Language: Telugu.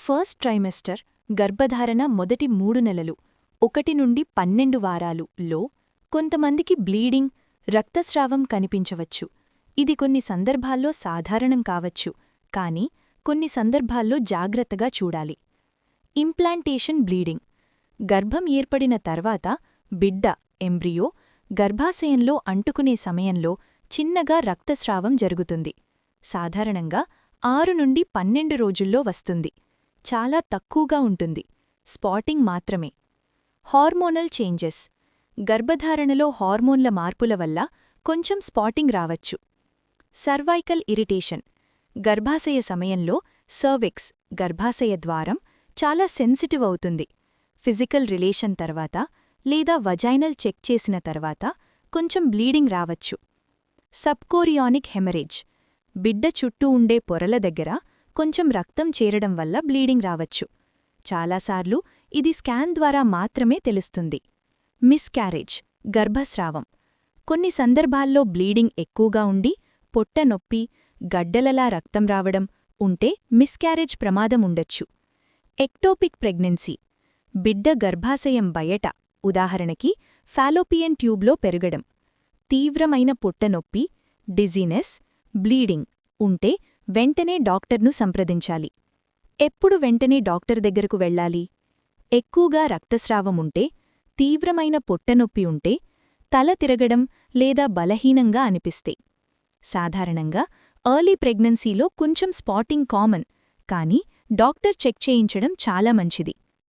ఫస్ట్ ట్రైమెస్టర్ గర్భధారణ మొదటి 3 నెలలు 1 నుండి 12 వారాలు లో కొంతమందికి బ్లీడింగ్ రక్తస్రావం కనిపించవచ్చు. ఇది కొన్ని సందర్భాల్లో సాధారణం కావచ్చు, కానీ కొన్ని సందర్భాల్లో జాగ్రత్తగా చూడాలి. ఇంప్లాంటేషన్ బ్లీడింగ్ గర్భం ఏర్పడిన తర్వాత బిడ్డ ఎంబ్రియో గర్భాశయంలో అంటుకునే సమయంలో చిన్నగా రక్తస్రావం జరుగుతుంది. సాధారణంగా 6 నుండి 12 రోజుల్లో వస్తుంది. చాలా తక్కువగా ఉంటుంది. స్పాటింగ్ మాత్రమే. హార్మోనల్ చేంజెస్ గర్భధారణలో హార్మోన్ల మార్పుల వల్ల కొంచెం స్పాటింగ్ రావచ్చు. సర్వైకల్ ఇరిటేషన్ గర్భాశయ సమయంలో సర్విక్స్ గర్భాశయ ద్వారం చాలా సెన్సిటివ్ అవుతుంది. ఫిజికల్ రిలేషన్ తర్వాత లేదా వజైనల్ చెక్ చేసిన తర్వాత కొంచెం బ్లీడింగ్ రావచ్చు. సబ్కోరియానిక్ హెమరేజ్ బిడ్డ చుట్టూ ఉండే పొరల దగ్గర కొంచెం రక్తం చేరడం వల్ల బ్లీడింగ్ రావచ్చు. చాలాసార్లు ఇది స్కాన్ ద్వారా మాత్రమే తెలుస్తుంది. మిస్క్యారేజ్ గర్భస్రావం కొన్ని సందర్భాల్లో బ్లీడింగ్ ఎక్కువగా ఉండి పొట్ట నొప్పి, గడ్డలలా రక్తం రావడం ఉంటే మిస్క్యారేజ్ ప్రమాదం ఉండొచ్చు. ఎక్టోపిక్ ప్రెగ్నెన్సీ బిడ్డ గర్భాశయం బయట ఉదాహరణకి ఫాలోపియన్ ట్యూబ్లో పెరగడం, తీవ్రమైన పొట్టనొప్పి, డిజీనెస్, బ్లీడింగ్ ఉంటే వెంటనే డాక్టర్ను సంప్రదించాలి. ఎప్పుడు వెంటనే డాక్టర్ దగ్గరకు వెళ్ళాలి? ఎక్కువగా రక్తస్రావముంటే, తీవ్రమైన పొట్టనొప్పి ఉంటే, తల తిరగడం లేదా బలహీనంగా అనిపిస్తే. సాధారణంగా ఎర్లీ ప్రెగ్నెన్సీలో కొంచెం స్పాటింగ్ కామన్, కానీ డాక్టర్ చెక్ చేయించడం చాలా మంచిది.